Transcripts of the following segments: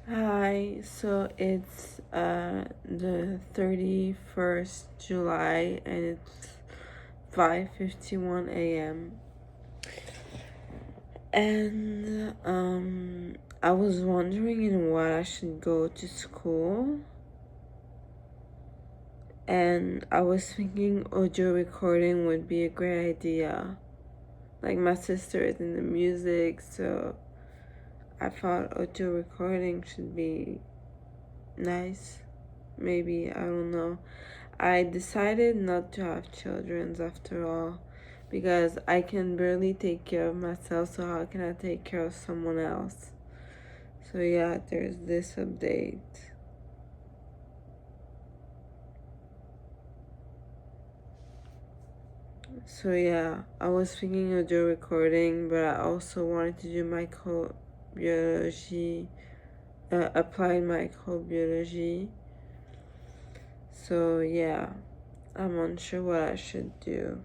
Hi, so it's the 31st July and it's 5:51 a.m. And I was wondering in what I should go to school, and I was thinking audio recording would be a great idea. Like, my sister is in the music, so I thought audio recording should be nice. Maybe, I don't know. I decided not to have children after all because I can barely take care of myself, so how can I take care of someone else? So yeah, there's this update. So yeah, I was thinking of doing recording, but I also wanted to do microbiology, applied microbiology. So yeah, I'm unsure what I should do.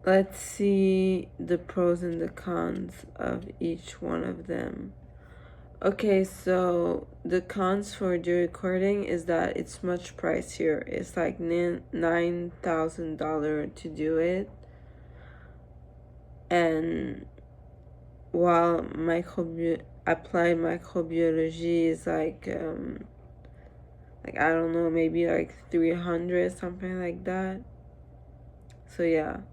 Let's see the pros and the cons of each one of them. Okay, so the cons for the recording is that it's much pricier. It's like $9,000 to do it. And while applied microbiology is like I don't know, maybe like 300, something like that. So yeah.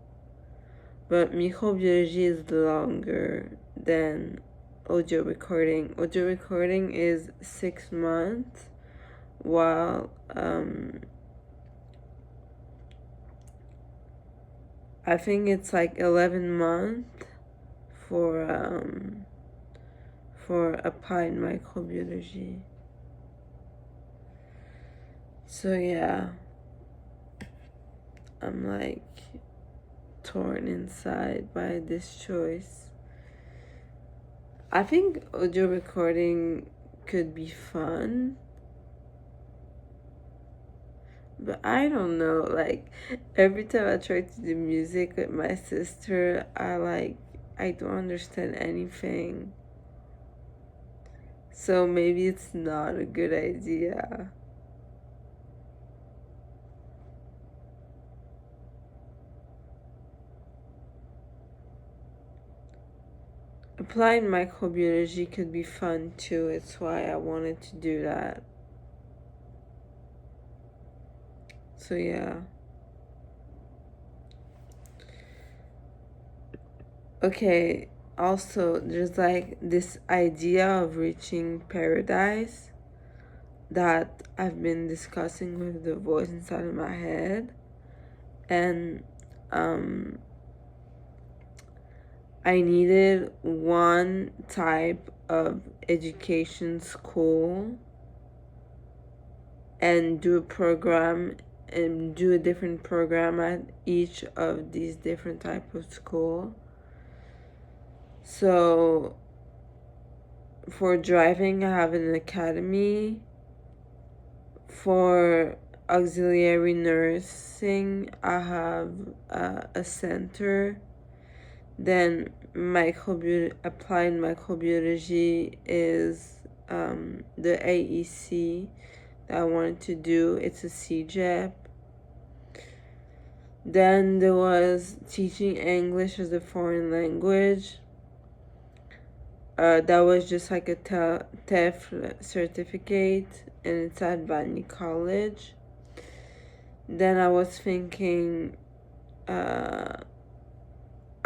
But microbiology is longer than audio recording. Audio recording is 6 months, while I think it's like 11 months for applied microbiology. So yeah, I'm like torn inside by this choice. I think audio recording could be fun, but I don't know, like every time I try to do music with my sister, I don't understand anything. So maybe it's not a good idea. Applied microbiology could be fun too. It's why I wanted to do that. So yeah. Okay, also there's like this idea of reaching paradise that I've been discussing with the voice inside of my head. And I needed one type of education school and do a different program at each of these different type of school. So for driving, I have an academy. For auxiliary nursing, I have a center. Then applied microbiology is the AEC that I wanted to do. It's a CJEP. Then there was teaching English as a foreign language. That was just like a TEF certificate, and it's at Valley College. Then I was thinking,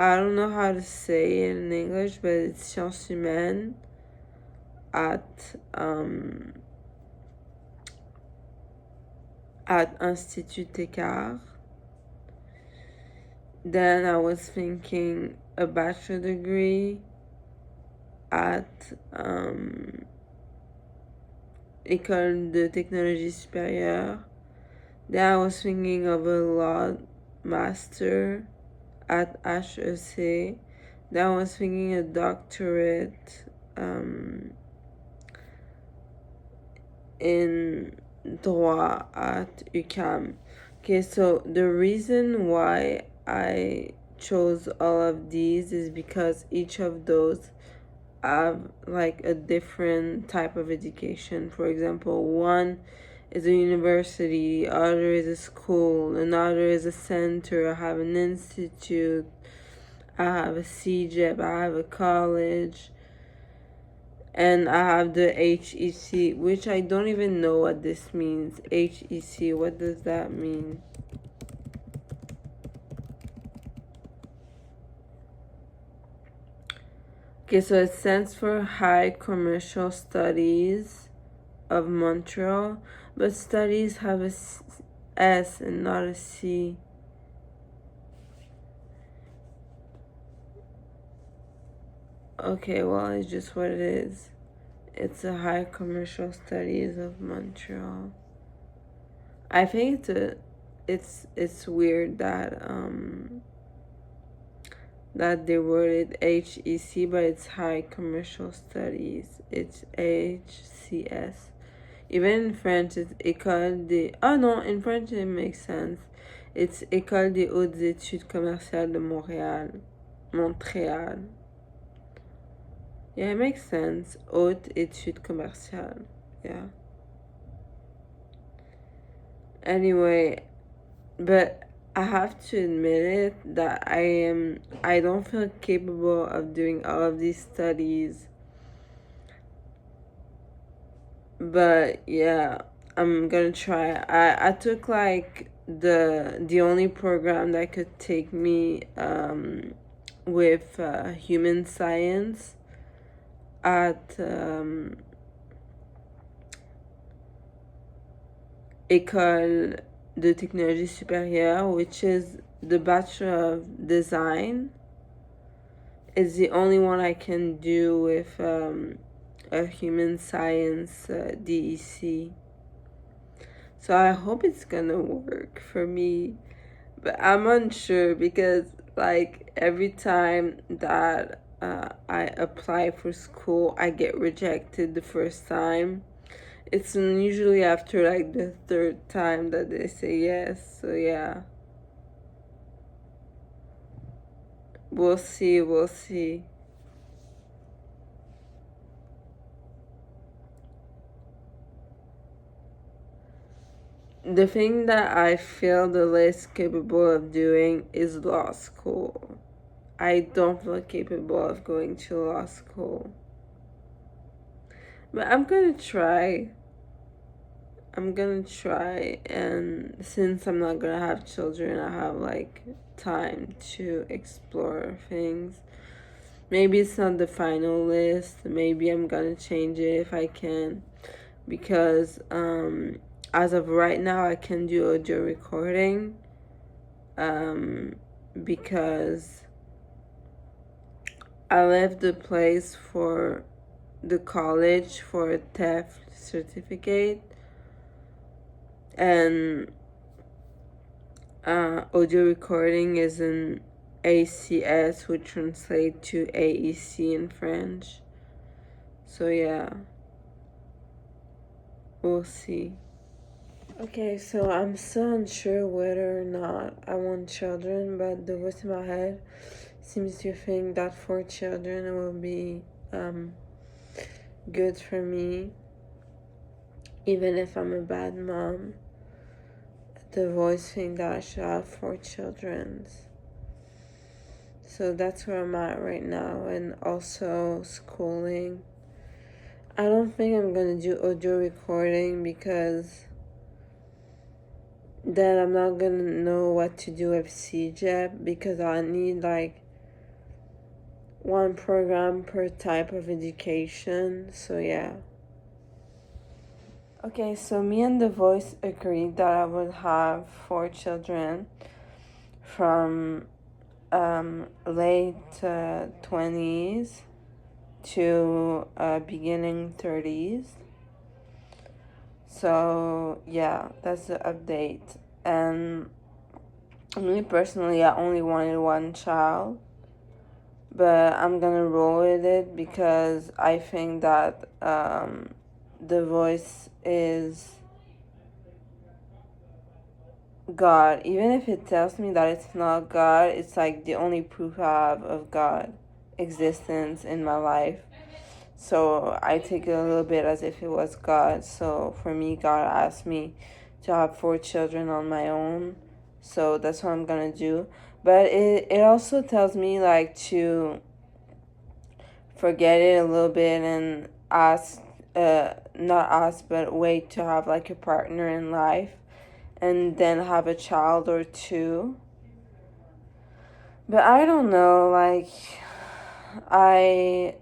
I don't know how to say it in English, but it's sciences humaines at Institut Écart. Then I was thinking a bachelor degree at École de Technologie Supérieure. Then I was thinking of a law master at HEC. Then I was thinking a doctorate in droit at UQAM. Ok, Okay, so the reason why I chose all of these is because each of those have like a different type of education. For example, one is a university, other is a school, another is a center. I have an institute, I have a CJEP, I have a college, and I have the HEC, which I don't even know what this means. HEC, what does that mean? Okay, so it stands for High Commercial Studies of Montreal, but studies have a S and not a C. Okay, well, it's just what it is. It's a High Commercial Studies of Montreal. I think it's weird that they worded HEC, but it's High Commercial Studies. It's HCS. Even in French, it's École des... Oh no, in French it makes sense. It's École des Hautes Études Commerciales de Montréal. Montréal. Yeah, it makes sense. Haute Études Commerciales. Yeah. Anyway, but I have to admit it that I don't feel capable of doing all of these studies. But yeah, I'm gonna try. I took like the only program that could take me with human science at École de Technologie Supérieure, which is the Bachelor of Design. It's the only one I can do with a human science DEC. So I hope it's gonna work for me. But I'm unsure because like every time that I apply for school, I get rejected the first time. It's usually after like the third time that they say yes. So yeah. We'll see, we'll see. The thing that I feel the least capable of doing is law school. I don't feel capable of going to law school. But I'm gonna try. I'm gonna try, and since I'm not gonna have children, I have like time to explore things. Maybe it's not the final list. Maybe I'm gonna change it if I can, because as of right now, I can do audio recording. Because I left the place for the college for a theft certificate, and audio recording is an ACS, which translates to AEC in French. So yeah, we'll see. Okay, so I'm still unsure whether or not I want children, but the voice in my head seems to think that 4 children will be good for me, even if I'm a bad mom. The voice thinks that I should have 4 children. So that's where I'm at right now, and also schooling. I don't think I'm gonna do audio recording because then I'm not gonna know what to do with CJEP, because I need like one program per type of education. So yeah. Okay, so me and the voice agreed that I would have 4 children from late 20s to beginning 30s. So yeah, that's the update. And me personally, I only wanted one child, but I'm gonna roll with it because I think that the voice is God. Even if it tells me that it's not God, it's like the only proof I have of God existence in my life. So I take it a little bit as if it was God. So for me, God asked me to have 4 children on my own. So that's what I'm gonna do. But it also tells me like to forget it a little bit and ask, not ask, but wait to have like a partner in life and then have a child or two. But I don't know, like, I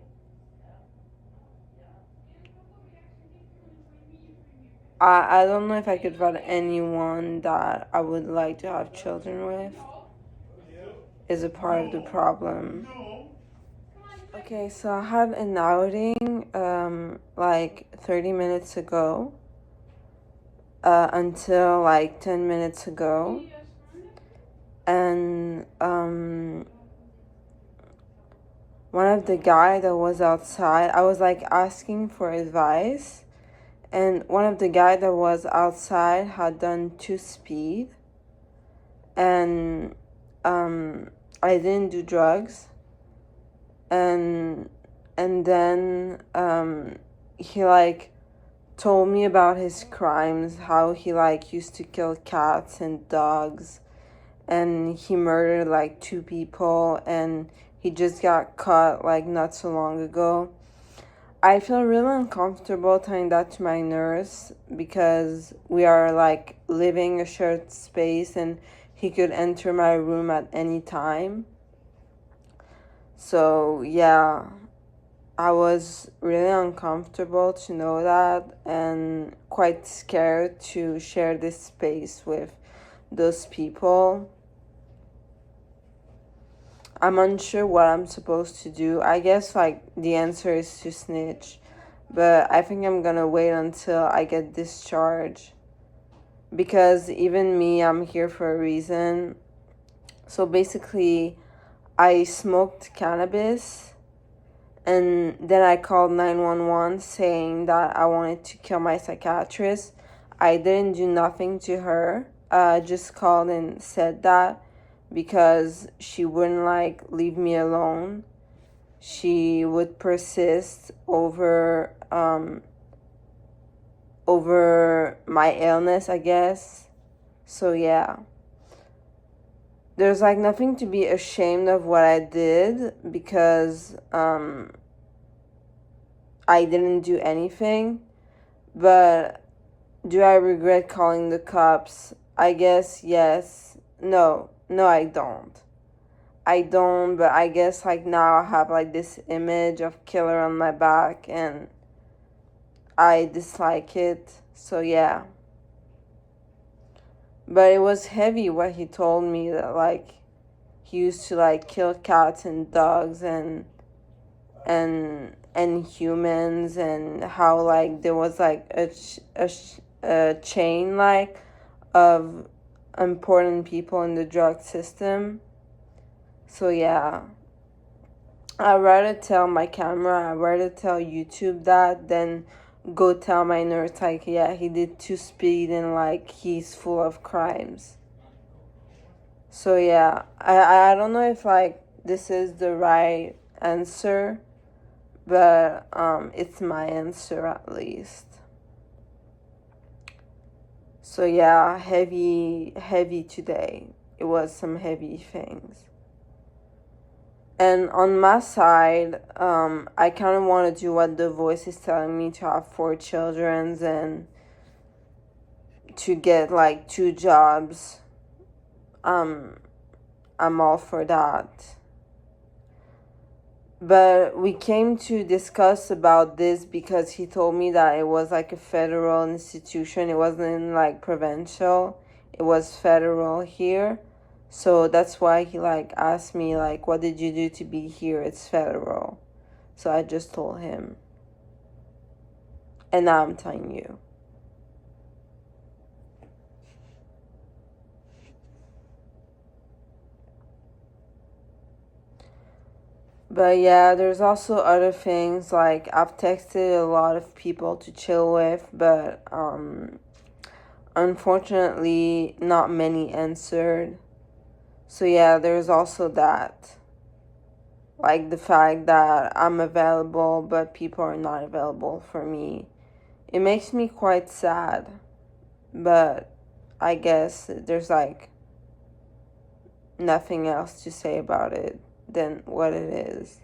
I don't know if I could find anyone that I would like to have children with. Is a part of the problem. Okay, so I had an outing like 30 minutes ago until like 10 minutes ago. And one of the guy that was outside, I was like asking for advice, and one of the guy that was outside had done 2 speed, and I didn't do drugs, and then he like told me about his crimes, how he like used to kill cats and dogs, and he murdered like 2 people, and he just got caught like not so long ago. I feel really uncomfortable telling that to my nurse because we are like living a shared space and he could enter my room at any time. So yeah, I was really uncomfortable to know that and quite scared to share this space with those people. I'm unsure what I'm supposed to do. I guess like the answer is to snitch, but I think I'm gonna wait until I get discharged because even me, I'm here for a reason. So basically, I smoked cannabis and then I called 911 saying that I wanted to kill my psychiatrist. I didn't do nothing to her. I just called and said that because she wouldn't like leave me alone. She would persist over my illness, I guess. So yeah. There's like nothing to be ashamed of what I did because I didn't do anything. But do I regret calling the cops? I guess yes. No, I don't. I don't, but I guess like now I have like this image of killer on my back and I dislike it. So yeah. But it was heavy what he told me, that like he used to like kill cats and dogs and humans, and how like there was like a chain like of important people in the drug system. So yeah, I'd rather tell my camera, I'd rather tell YouTube that than go tell my nurse like, yeah, he did 2 speed and like he's full of crimes. So yeah, I don't know if like this is the right answer, but it's my answer at least. So yeah, heavy today. It was some heavy things. And on my side, I kind of want to do what the voice is telling me, to have 4 children and to get like 2 jobs. I'm all for that. But we came to discuss about this because he told me that it was like a federal institution. It wasn't like provincial. It was federal here. So that's why he like asked me like, what did you do to be here? It's federal. So I just told him. And now I'm telling you. But yeah, there's also other things, like I've texted a lot of people to chill with, but unfortunately, not many answered. So yeah, there's also that. Like the fact that I'm available, but people are not available for me. It makes me quite sad, but I guess there's like nothing else to say about it than what it is.